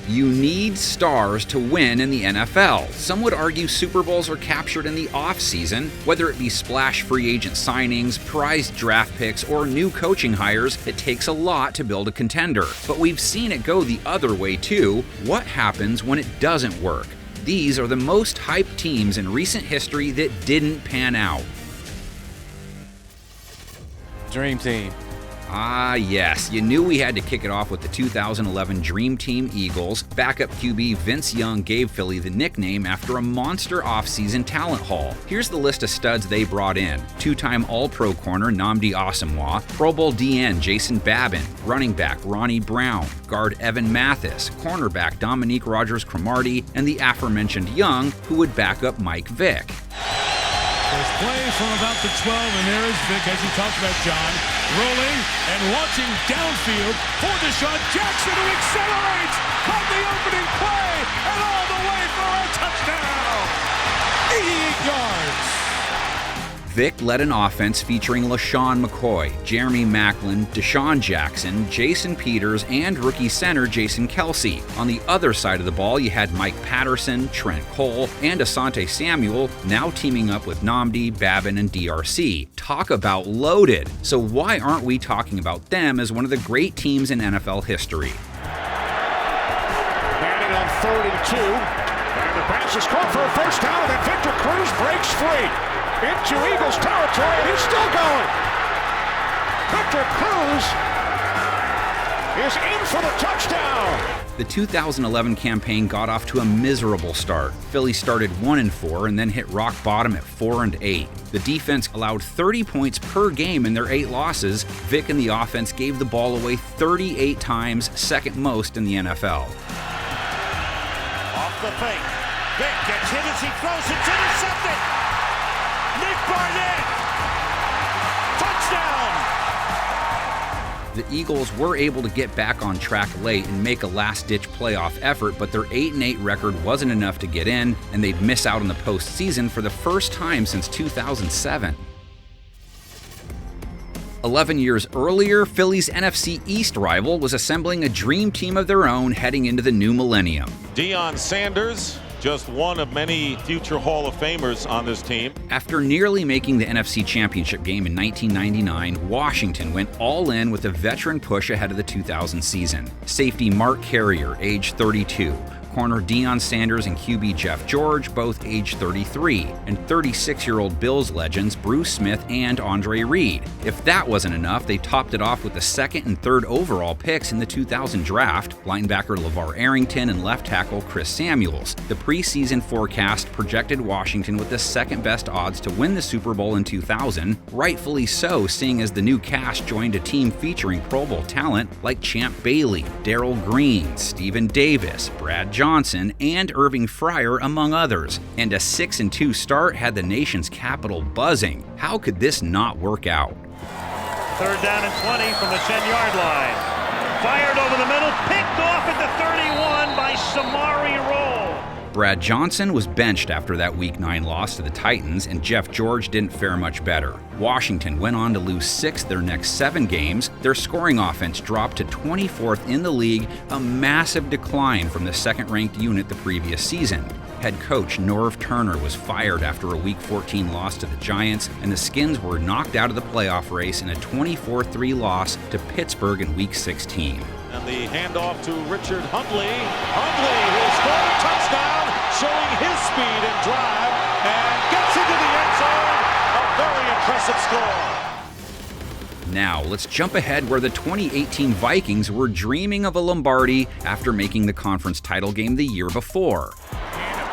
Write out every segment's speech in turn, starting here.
You need stars to win in the NFL. Some would argue Super Bowls are captured in the offseason, whether it be splash free agent signings, prized draft picks, or new coaching hires. It takes a lot to build a contender. But we've seen it go the other way too. What happens when it doesn't work? These are the most hyped teams in recent history that didn't pan out. Dream Team. Ah, yes. You knew we had to kick it off with the 2011 Dream Team Eagles. Backup QB Vince Young gave Philly the nickname after a monster offseason talent haul. Here's the list of studs they brought in. Two-time All-Pro corner Nnamdi Asomugha, Pro Bowl DN Jason Babin, running back Ronnie Brown, guard Evan Mathis, cornerback Dominique Rodgers-Cromartie, and the aforementioned Young, who would back up Mike Vick. There's play from about the 12, and there is Vick, as you talked about, John, rolling and launching downfield for Deshaun Jackson, who accelerates, caught the opening play, and all the way for a touchdown! 88 yards! Vick led an offense featuring LaShawn McCoy, Jeremy Maclin, Deshaun Jackson, Jason Peters, and rookie center Jason Kelsey. On the other side of the ball, you had Mike Patterson, Trent Cole, and Asante Samuel, now teaming up with Nnamdi, Babin, and DRC. Talk about loaded! So why aren't we talking about them as one of the great teams in NFL history? Manning on 3rd and 2, and the pass is caught for a first down, and then Victor Cruz breaks free into Eagles territory, and he's still going. Victor Cruz is in for the touchdown. The 2011 campaign got off to a miserable start. Philly started 1-4 and then hit rock bottom at 4-8. The defense allowed 30 points per game in their 8 losses. Vick and the offense gave the ball away 38 times, second most in the NFL. Off the fake. Vick gets hit as he throws. It's intercepted. Nick Barnett! Touchdown! The Eagles were able to get back on track late and make a last-ditch playoff effort, but their 8-8 record wasn't enough to get in, and they'd miss out on the postseason for the first time since 2007. 11 years earlier, Philly's NFC East rival was assembling a dream team of their own heading into the new millennium. Deion Sanders, just one of many future Hall of Famers on this team. After nearly making the NFC Championship game in 1999, Washington went all in with a veteran push ahead of the 2000 season. Safety Mark Carrier, age 32. Corner Deion Sanders and QB Jeff George, both age 33, and 36-year-old Bills legends Bruce Smith and Andre Reed. If that wasn't enough, they topped it off with the 2nd and 3rd overall picks in the 2000 draft, linebacker LeVar Arrington and left tackle Chris Samuels. The preseason forecast projected Washington with the 2nd-best odds to win the Super Bowl in 2000, rightfully so, seeing as the new cast joined a team featuring Pro Bowl talent like Champ Bailey, Darrell Green, Stephen Davis, Brad Johnson, and Irving Fryer, among others. And a 6-2 start had the nation's capital buzzing. How could this not work out? 3rd down and 20 from the 10-yard line. Fired over the middle, picked off at the 31 by Samari Roll. Brad Johnson was benched after that Week 9 loss to the Titans, and Jeff George didn't fare much better. Washington went on to lose 6 their next 7 games. Their scoring offense dropped to 24th in the league, a massive decline from the 2nd-ranked unit the previous season. Head coach Norv Turner was fired after a Week 14 loss to the Giants, and the Skins were knocked out of the playoff race in a 24-3 loss to Pittsburgh in Week 16. And the handoff to Richard Hundley. Hundley will score a touchdown, showing his speed and drive, and gets into the end zone. A very impressive score. Now, let's jump ahead where the 2018 Vikings were dreaming of a Lombardi after making the conference title game the year before.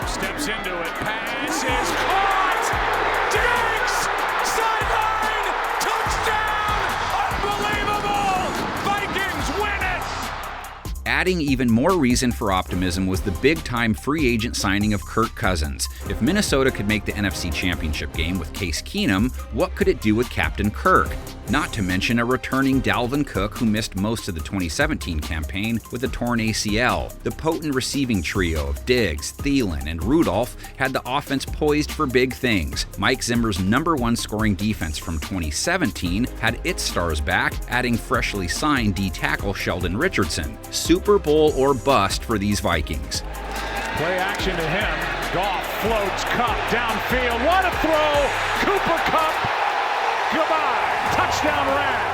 Steps into it, pass is caught! Diggs! Sideline! Touchdown! Unbelievable! Vikings win it! Adding even more reason for optimism was the big-time free agent signing of Kirk Cousins. If Minnesota could make the NFC Championship game with Case Keenum, what could it do with Captain Kirk? Not to mention a returning Dalvin Cook, who missed most of the 2017 campaign with a torn ACL. The potent receiving trio of Diggs, Thielen, and Rudolph had the offense poised for big things. Mike Zimmer's #1 scoring defense from 2017 had its stars back, adding freshly signed D-tackle Sheldon Richardson. Super Super Bowl or bust for these Vikings. Play action to him. Goff floats Kupp downfield. What a throw! Cooper Kupp. Goodbye. Touchdown Rams.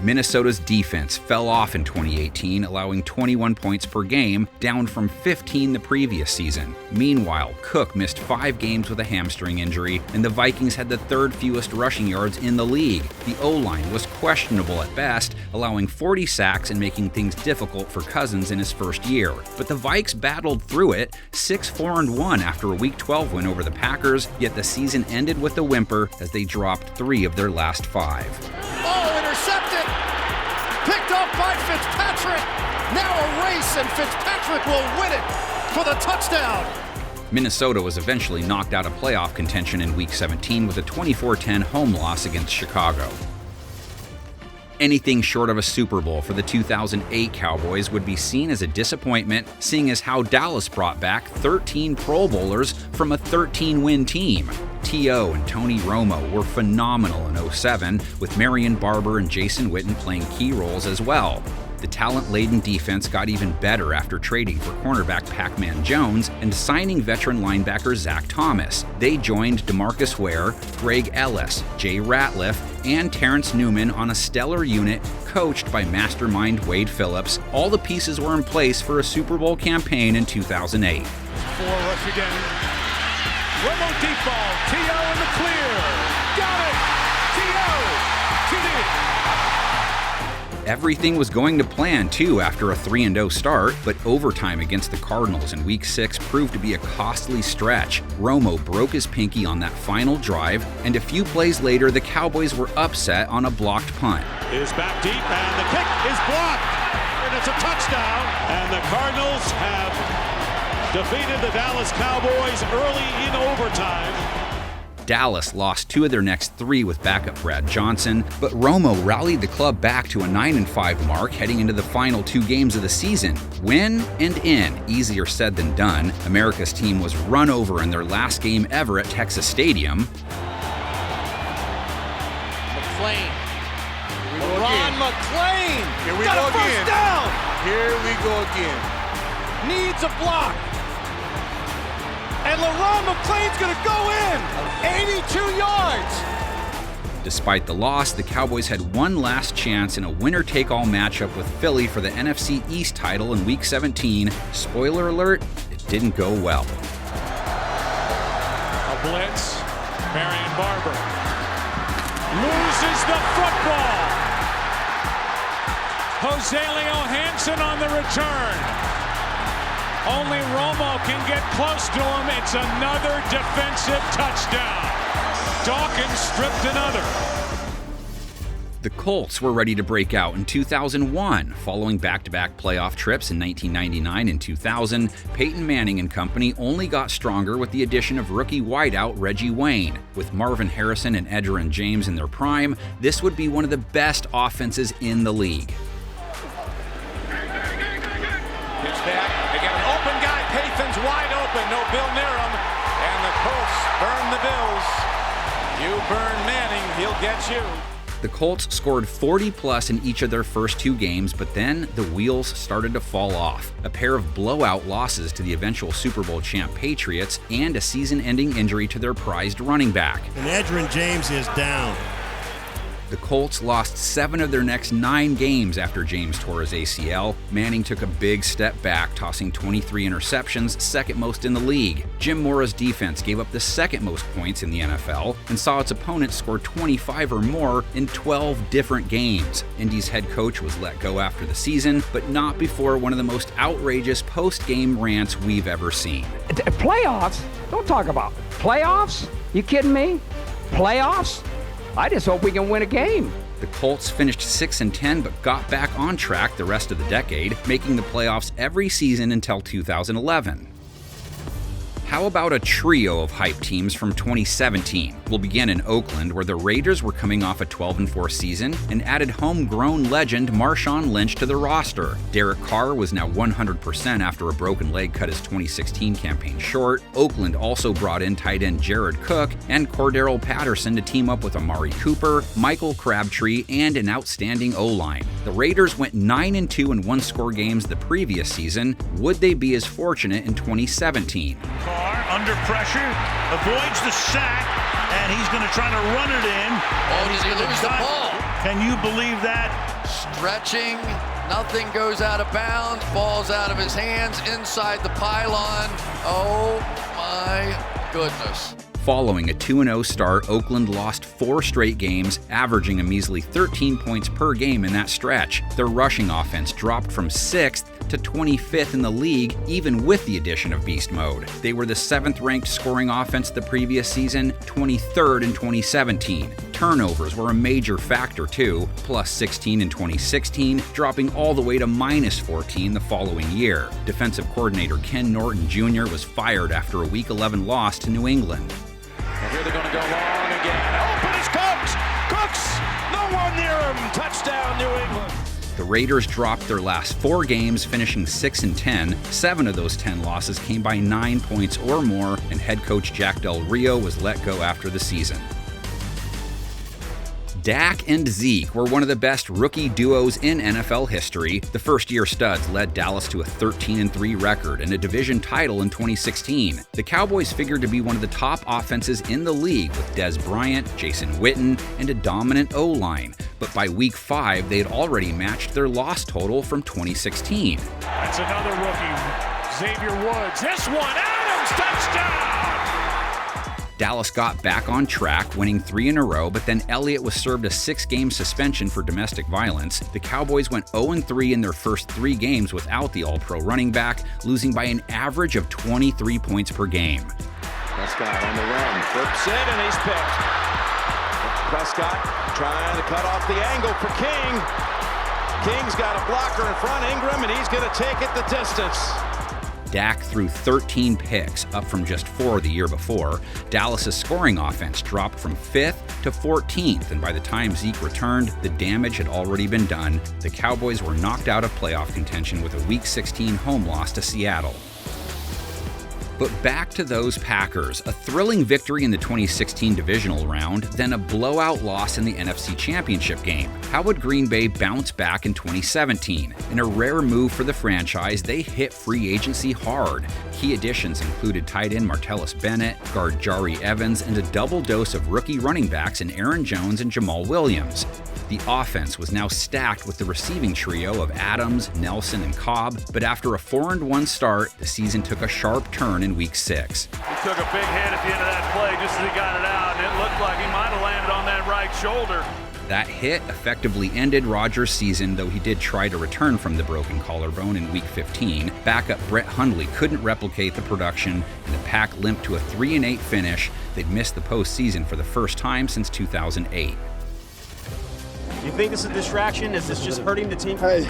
Minnesota's defense fell off in 2018, allowing 21 points per game, down from 15 the previous season. Meanwhile, Cook missed 5 games with a hamstring injury, and the Vikings had the 3rd fewest rushing yards in the league. The O-line was questionable at best, allowing 40 sacks and making things difficult for Cousins in his first year. But the Vikes battled through it, 6-4-1 after a Week 12 win over the Packers, yet the season ended with a whimper as they dropped 3 of their last 5. Oh, intercepted! Picked up by Fitzpatrick! Now a race, and Fitzpatrick will win it for the touchdown! Minnesota was eventually knocked out of playoff contention in Week 17 with a 24-10 home loss against Chicago. Anything short of a Super Bowl for the 2008 Cowboys would be seen as a disappointment, seeing as how Dallas brought back 13 Pro Bowlers from a 13-win team. T.O. and Tony Romo were phenomenal in 07, with Marion Barber and Jason Witten playing key roles as well. The talent-laden defense got even better after trading for cornerback Pac-Man Jones and signing veteran linebacker Zach Thomas. They joined DeMarcus Ware, Greg Ellis, Jay Ratliff, and Terrence Newman on a stellar unit coached by mastermind Wade Phillips. All the pieces were in place for a Super Bowl campaign in 2008. 4 rush again. Romo deep ball. T.O. in the clear. Got it. T.O. TD. Everything was going to plan, too, after a 3-0 start, but overtime against the Cardinals in Week 6 proved to be a costly stretch. Romo broke his pinky on that final drive, and a few plays later, the Cowboys were upset on a blocked punt. Is back deep, and the kick is blocked, and it's a touchdown. And the Cardinals have defeated the Dallas Cowboys early in overtime. Dallas lost 2 of their next 3 with backup Brad Johnson, but Romo rallied the club back to a 9-5 mark heading into the final 2 games of the season. Win and in, easier said than done. America's team was run over in their last game ever at Texas Stadium. McClain. Ron McClain! Here we got go a first again. down! Here we go again. Needs a block. And LeRon McClain's going to go in! 82 yards! Despite the loss, the Cowboys had one last chance in a winner-take-all matchup with Philly for the NFC East title in Week 17. Spoiler alert, it didn't go well. A blitz. Marion Barber loses the football. Jose Leo Hansen on the return. Only Romo can get close to him. It's another defensive touchdown. Dawkins stripped another. The Colts were ready to break out in 2001. Following back-to-back playoff trips in 1999 and 2000, Peyton Manning and company only got stronger with the addition of rookie wideout Reggie Wayne. With Marvin Harrison and Edgerrin James in their prime, this would be one of the best offenses in the league. Pitch back. They got an open guy. Pathan's wide open. No Bill near him. And the Colts burn the Bills. You burn Manning, he'll get you. The Colts scored 40-plus in each of their first 2 games, but then the wheels started to fall off. A pair of blowout losses to the eventual Super Bowl champ Patriots and a season-ending injury to their prized running back. And Edgerrin James is down. The Colts lost 7 of their next 9 games after James tore his ACL. Manning took a big step back, tossing 23 interceptions, second most in the league. Jim Mora's defense gave up the second most points in the NFL and saw its opponents score 25 or more in 12 different games. Indy's head coach was let go after the season, but not before one of the most outrageous post-game rants we've ever seen. Playoffs? Don't talk about playoffs. You kidding me? Playoffs? I just hope we can win a game. The Colts finished 6-10 but got back on track the rest of the decade, making the playoffs every season until 2011. How about a trio of hype teams from 2017? We'll begin in Oakland, where the Raiders were coming off a 12-4 season and added homegrown legend Marshawn Lynch to the roster. Derek Carr was now 100% after a broken leg cut his 2016 campaign short. Oakland also brought in tight end Jared Cook and Cordero Patterson to team up with Amari Cooper, Michael Crabtree, and an outstanding O-line. The Raiders went 9-2 in one-score games the previous season. Would they be as fortunate in 2017? Under pressure, avoids the sack, and he's going to try to run it in. Oh, does he lose the ball? Can you believe that? Stretching, nothing goes out of bounds, ball's out of his hands, inside the pylon. Oh my goodness. Following a 2-0 start, Oakland lost 4 straight games, averaging a measly 13 points per game in that stretch. Their rushing offense dropped from 6th to 25th in the league, even with the addition of Beast Mode. They were the 7th-ranked scoring offense the previous season, 23rd in 2017. Turnovers were a major factor too, plus 16 in 2016, dropping all the way to minus 14 the following year. Defensive coordinator Ken Norton Jr. was fired after a Week 11 loss to New England. And here they're going to go long again. Open is Cooks! Cooks! No one near him! Touchdown, New England! The Raiders dropped their last 4 games, finishing 6-10. 7 of those 10 losses came by 9 points or more, and head coach Jack Del Rio was let go after the season. Dak and Zeke were one of the best rookie duos in NFL history. The first-year studs led Dallas to a 13-3 record and a division title in 2016. The Cowboys figured to be one of the top offenses in the league with Dez Bryant, Jason Witten, and a dominant O-line. But by Week 5, they had already matched their loss total from 2016. That's another rookie, Xavier Woods. This one, Adams, touchdown! Dallas got back on track, winning 3 in a row, but then Elliott was served a 6-game suspension for domestic violence. The Cowboys went 0-3 in their first 3 games without the All-Pro running back, losing by an average of 23 points per game. Prescott on the run, flips it, and he's picked. Prescott trying to cut off the angle for King. King's got a blocker in front, Ingram, and he's going to take it the distance. Dak threw 13 picks, up from just 4 the year before. Dallas's scoring offense dropped from 5th to 14th, and by the time Zeke returned, the damage had already been done. The Cowboys were knocked out of playoff contention with a Week 16 home loss to Seattle. But back to those Packers. A thrilling victory in the 2016 divisional round, then a blowout loss in the NFC Championship game. How would Green Bay bounce back in 2017? In a rare move for the franchise, they hit free agency hard. Key additions included tight end Martellus Bennett, guard Jari Evans, and a double dose of rookie running backs in Aaron Jones and Jamal Williams. The offense was now stacked with the receiving trio of Adams, Nelson, and Cobb, but after a 4-1 start, the season took a sharp turn in Week 6. He took a big hit at the end of that play just as he got it out, and it looked like he might have landed on that right shoulder. That hit effectively ended Rodgers' season, though he did try to return from the broken collarbone in Week 15. Backup Brett Hundley couldn't replicate the production, and the Pack limped to a 3-8 finish. They'd missed the postseason for the first time since 2008. You think this is a distraction? Is this just hurting the team? Hey,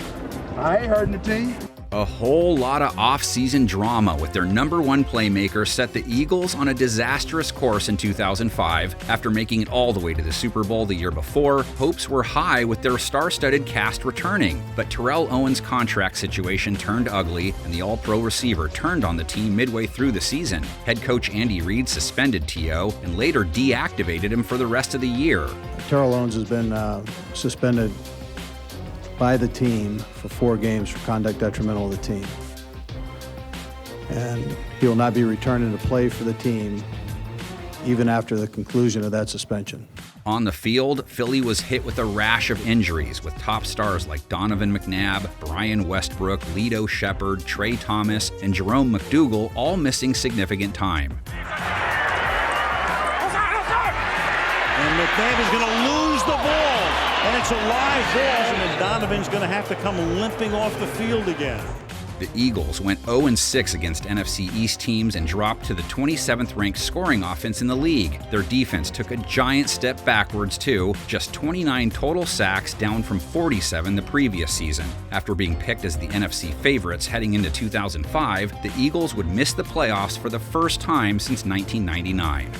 I ain't hurting the team. A whole lot of off-season drama with their number 1 playmaker set the Eagles on a disastrous course in 2005. After making it all the way to the Super Bowl the year before, hopes were high with their star-studded cast returning. But Terrell Owens' contract situation turned ugly, and the All-Pro receiver turned on the team midway through the season. Head coach Andy Reid suspended T.O. and later deactivated him for the rest of the year. Terrell Owens has been suspended by the team for 4 games for conduct detrimental to the team. And he will not be returning to play for the team even after the conclusion of that suspension. On the field, Philly was hit with a rash of injuries, with top stars like Donovan McNabb, Brian Westbrook, Lito Shepherd, Trey Thomas, and Jerome McDougal all missing significant time. And McNabb is going to lose the ball. And it's a live ball, and Donovan's going to have to come limping off the field again. The Eagles went 0-6 against NFC East teams and dropped to the 27th-ranked scoring offense in the league. Their defense took a giant step backwards too, just 29 total sacks, down from 47 the previous season. After being picked as the NFC favorites heading into 2005, the Eagles would miss the playoffs for the first time since 1999.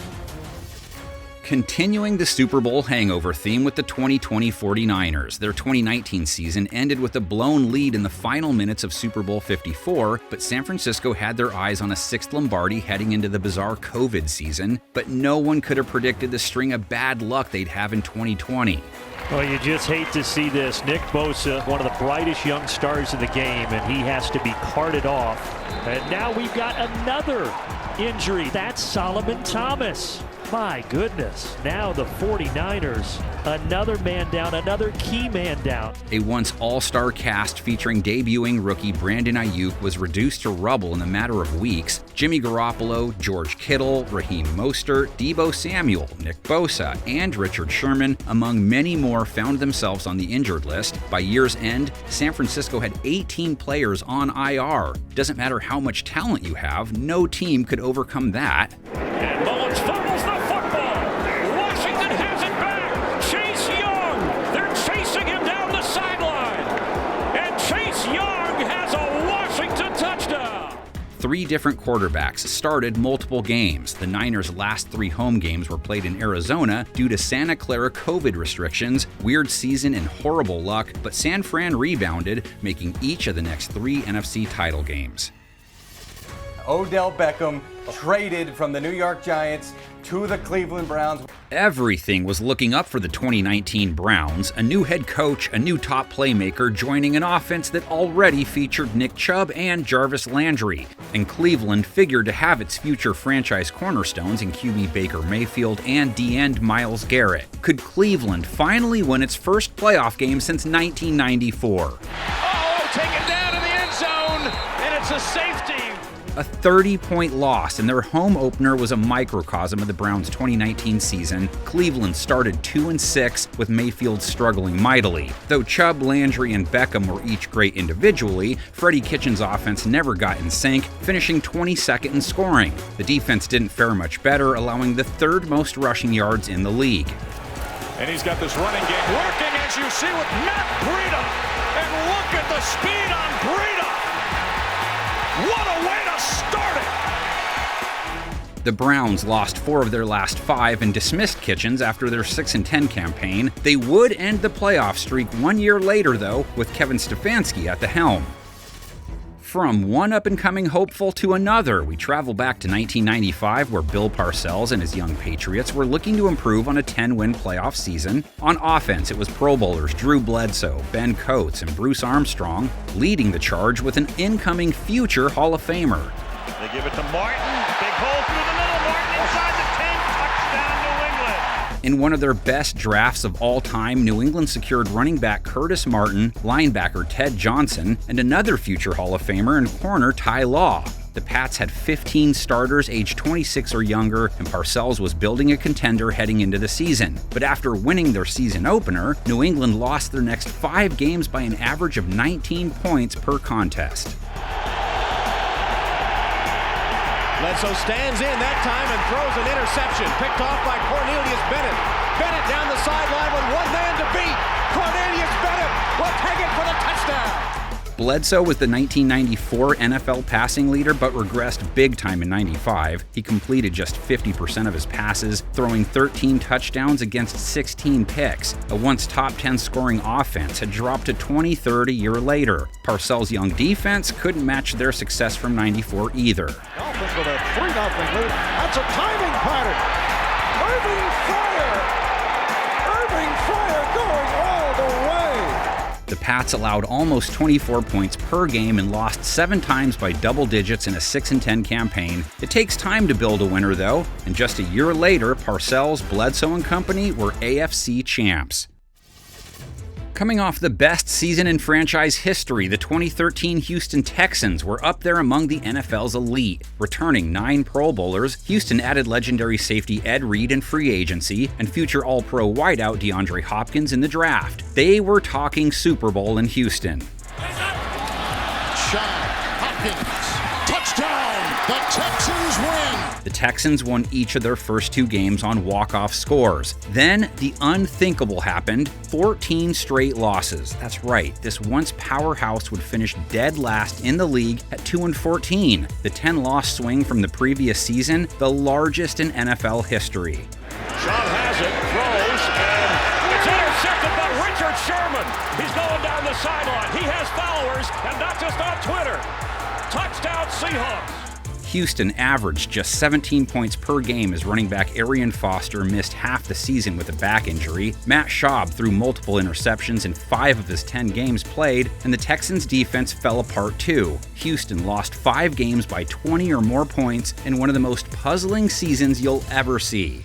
Continuing the Super Bowl hangover theme with the 2020 49ers, their 2019 season ended with a blown lead in the final minutes of Super Bowl 54, but San Francisco had their eyes on a sixth Lombardi heading into the bizarre COVID season, but no one could have predicted the string of bad luck they'd have in 2020. Well, you just hate to see this. Nick Bosa, one of the brightest young stars in the game, and he has to be carted off. And now we've got another injury. That's Solomon Thomas. My goodness. Now the 49ers, another man down, another key man down. A once all-star cast featuring debuting rookie Brandon Ayuk was reduced to rubble in a matter of weeks. Jimmy Garoppolo, George Kittle, Raheem Mostert, Deebo Samuel, Nick Bosa, and Richard Sherman, among many more, found themselves on the injured list. By year's end, San Francisco had 18 players on IR. Doesn't matter how much talent you have, no team could overcome that. And Mullins fumbles the football. Washington has it back. Chase Young. They're chasing him down the sideline. And Chase Young has a Washington touchdown. 3 different quarterbacks started multiple games. The Niners' last 3 home games were played in Arizona due to Santa Clara COVID restrictions, weird season, and horrible luck, but San Fran rebounded, making each of the next 3 NFC title games. Odell Beckham traded from the New York Giants to the Cleveland Browns. Everything was looking up for the 2019 Browns, a new head coach, a new top playmaker joining an offense that already featured Nick Chubb and Jarvis Landry. And Cleveland figured to have its future franchise cornerstones in QB Baker Mayfield and D-end Myles Garrett. Could Cleveland finally win its first playoff game since 1994? Oh, taken down in the end zone, and it's a safety. A 30-point loss, and their home opener was a microcosm of the Browns' 2019 season. Cleveland started 2-6, with Mayfield struggling mightily. Though Chubb, Landry, and Beckham were each great individually, Freddie Kitchens' offense never got in sync, finishing 22nd in scoring. The defense didn't fare much better, allowing the 3rd most rushing yards in the league. And he's got this running game working, as you see, with Matt Breida. And look at the speed on Breida. What a way to start it! The Browns lost 4 of their last 5 and dismissed Kitchens after their 6-10 campaign. They would end the playoff streak 1 year later, though, with Kevin Stefanski at the helm. From one up-and-coming hopeful to another, we travel back to 1995, where Bill Parcells and his young Patriots were looking to improve on a 10-win playoff season. On offense, it was Pro Bowlers Drew Bledsoe, Ben Coates, and Bruce Armstrong leading the charge with an incoming future Hall of Famer. They give it to Martin. Big hole through the middle. Martin inside the 10. Touchdown, New England. In one of their best drafts of all time, New England secured running back Curtis Martin, linebacker Ted Johnson, and another future Hall of Famer and corner Ty Law. The Pats had 15 starters aged 26 or younger, and Parcells was building a contender heading into the season. But after winning their season opener, New England lost their next 5 games by an average of 19 points per contest. Bledsoe stands in that time and throws an interception, picked off by Cornelius Bennett. Bennett down the sideline with one man to beat. Cornelius Bennett will take it for the touchdown. Bledsoe was the 1994 NFL passing leader, but regressed big time in 95. He completed just 50% of his passes, throwing 13 touchdowns against 16 picks. A once top 10 scoring offense had dropped to 23rd a year later. Parcells' young defense couldn't match their success from 94 either. Dolphins with a 3-0 lead. That's a timing pattern. Irving Fryar going all the way. The Pats allowed almost 24 points per game and lost 7 times by double digits in a 6-10 campaign. It takes time to build a winner, though, and just a year later, Parcells, Bledsoe, and company were AFC champs. Coming off the best season in franchise history, the 2013 Houston Texans were up there among the NFL's elite. Returning 9 Pro Bowlers, Houston added legendary safety Ed Reed in free agency and future All-Pro wideout DeAndre Hopkins in the draft. They were talking Super Bowl in Houston. Shot. Hopkins. Touchdown. The Texans win. The Texans won each of their first 2 games on walk-off scores. Then the unthinkable happened, 14 straight losses. That's right, this once powerhouse would finish dead last in the league at 2-14. The 10-loss swing from the previous season, the largest in NFL history. Sean has it, throws, and it's intercepted by Richard Sherman. He's going down the sideline. He has followers, and not just on Twitter. Touchdown Seahawks. Houston averaged just 17 points per game as running back Arian Foster missed half the season with a back injury. Matt Schaub threw multiple interceptions in 5 of his 10 games played, and the Texans' defense fell apart too. Houston lost 5 games by 20 or more points in one of the most puzzling seasons you'll ever see.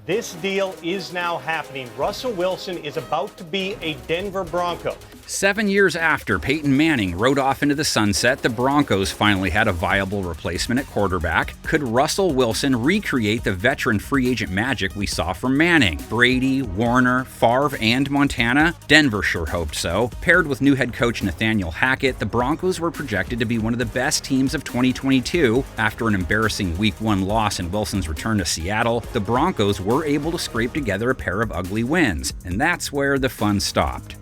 This deal is now happening. Russell Wilson is about to be a Denver Bronco. 7 years after Peyton Manning rode off into the sunset, the Broncos finally had a viable replacement at quarterback. Could Russell Wilson recreate the veteran free agent magic we saw from Manning? Brady, Warner, Favre, and Montana? Denver sure hoped so. Paired with new head coach Nathaniel Hackett, the Broncos were projected to be one of the best teams of 2022. After an embarrassing Week 1 loss in Wilson's return to Seattle, the Broncos were able to scrape together a pair of ugly wins, and that's where the fun stopped.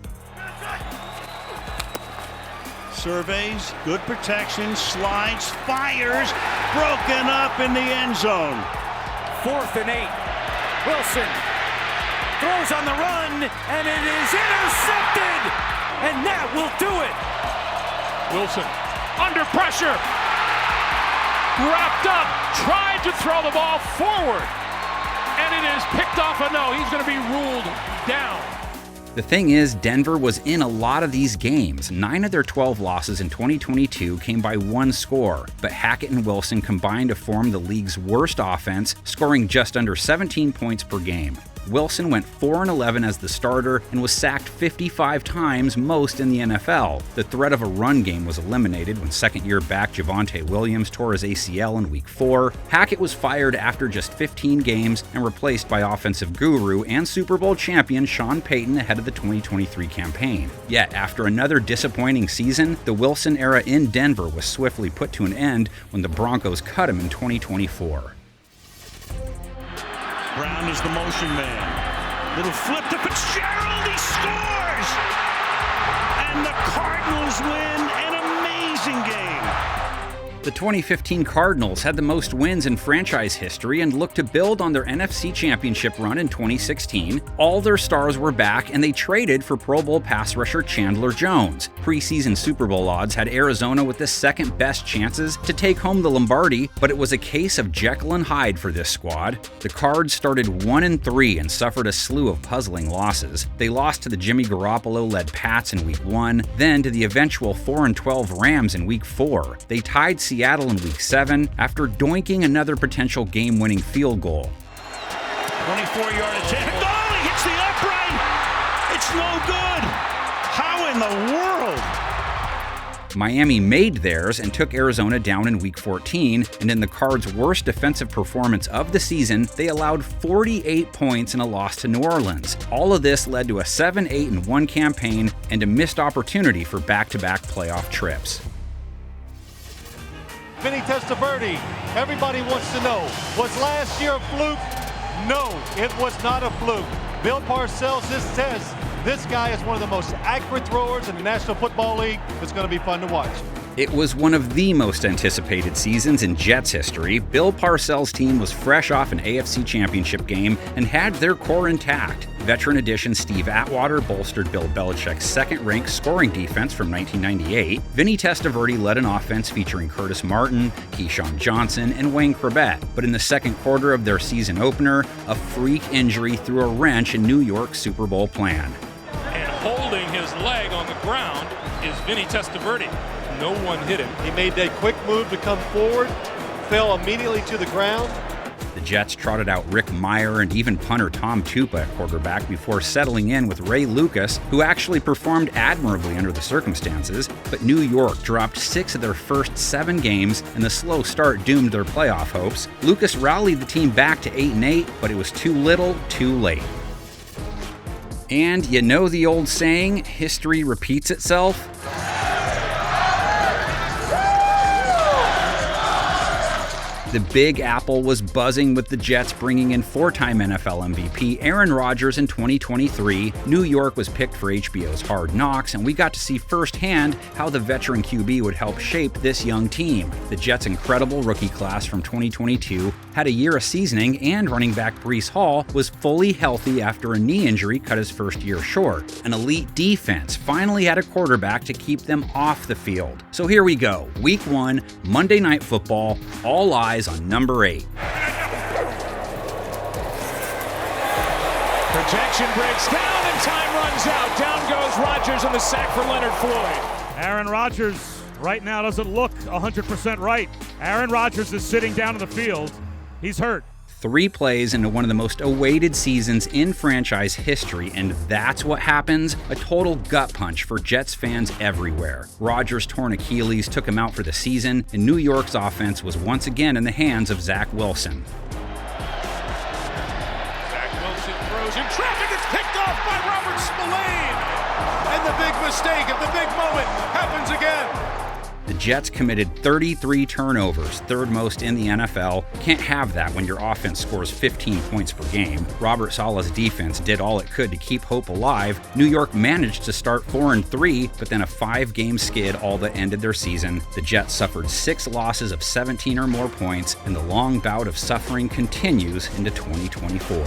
Surveys, good protection, slides, fires, broken up in the end zone. 4th and 8. Wilson throws on the run, and it is intercepted. And that will do it. Wilson under pressure. Wrapped up, tried to throw the ball forward. And it is picked off. No, he's going to be ruled down. The thing is, Denver was in a lot of these games. 9 of their 12 losses in 2022 came by 1 score, but Hackett and Wilson combined to form the league's worst offense, scoring just under 17 points per game. Wilson went 4-11 as the starter and was sacked 55 times, most in the NFL. The threat of a run game was eliminated when second-year back Javonte Williams tore his ACL in Week 4. Hackett was fired after just 15 games and replaced by offensive guru and Super Bowl champion Sean Payton ahead of the 2023 campaign. Yet, after another disappointing season, the Wilson era in Denver was swiftly put to an end when the Broncos cut him in 2024. Brown is the motion man. Little flip to Fitzgerald, he scores! And the Cardinals win an amazing game. The 2015 Cardinals had the most wins in franchise history and looked to build on their NFC Championship run in 2016. All their stars were back, and they traded for Pro Bowl pass rusher Chandler Jones. Preseason Super Bowl odds had Arizona with the second best chances to take home the Lombardi, but it was a case of Jekyll and Hyde for this squad. The Cards started 1-3 and suffered a slew of puzzling losses. They lost to the Jimmy Garoppolo-led Pats in Week 1, then to the eventual 4-12 Rams in Week 4. They tied Seattle in Week 7 after doinking another potential game-winning field goal. 24-yard attempt. Oh, he hits the upright! It's no good! How in the world? Miami made theirs and took Arizona down in Week 14, and in the Cards' worst defensive performance of the season, they allowed 48 points in a loss to New Orleans. All of this led to a 7-8-1 campaign and a missed opportunity for back-to-back playoff trips. Vinny Testaverde, everybody wants to know, was last year a fluke? No, it was not a fluke. Bill Parcells says this guy is one of the most accurate throwers in the National Football League. It's going to be fun to watch. It was one of the most anticipated seasons in Jets history. Bill Parcells' team was fresh off an AFC Championship game and had their core intact. Veteran addition Steve Atwater bolstered Bill Belichick's second-ranked scoring defense from 1998. Vinny Testaverde led an offense featuring Curtis Martin, Keyshawn Johnson, and Wayne Corbett. But in the second quarter of their season opener, a freak injury threw a wrench in New York's Super Bowl plan. And holding his leg on the ground is Vinny Testaverde. No one hit him. He made that quick move to come forward, fell immediately to the ground. The Jets trotted out Rick Meyer and even punter Tom Tupa at quarterback before settling in with Ray Lucas, who actually performed admirably under the circumstances. But New York dropped 6 of their first 7 games, and the slow start doomed their playoff hopes. Lucas rallied the team back to 8-8, but it was too little, too late. And you know the old saying, history repeats itself? The Big Apple was buzzing with the Jets bringing in 4-time NFL MVP Aaron Rodgers in 2023. New York was picked for HBO's Hard Knocks, and we got to see firsthand how the veteran QB would help shape this young team. The Jets' incredible rookie class from 2022 had a year of seasoning, and running back Breece Hall was fully healthy after a knee injury cut his first year short. An elite defense finally had a quarterback to keep them off the field. So here we go. Week 1, Monday Night Football, all eyes on number 8. Protection breaks down and time runs out. Down goes Rodgers on the sack for Leonard Floyd. Aaron Rodgers right now doesn't look 100% right. Aaron Rodgers is sitting down in the field. He's hurt. 3 plays into one of the most awaited seasons in franchise history, and that's what happens. A total gut punch for Jets fans everywhere. Rodgers' torn Achilles took him out for the season, and New York's offense was once again in the hands of Zach Wilson. Zach Wilson throws in traffic. It's picked off by Robert Spillane. And the big mistake at the big moment happens again. The Jets committed 33 turnovers, third most in the NFL. Can't have that when your offense scores 15 points per game. Robert Saleh's defense did all it could to keep hope alive. New York managed to start 4-3, but then a 5-game skid all that ended their season. The Jets suffered 6 losses of 17 or more points, and the long bout of suffering continues into 2024.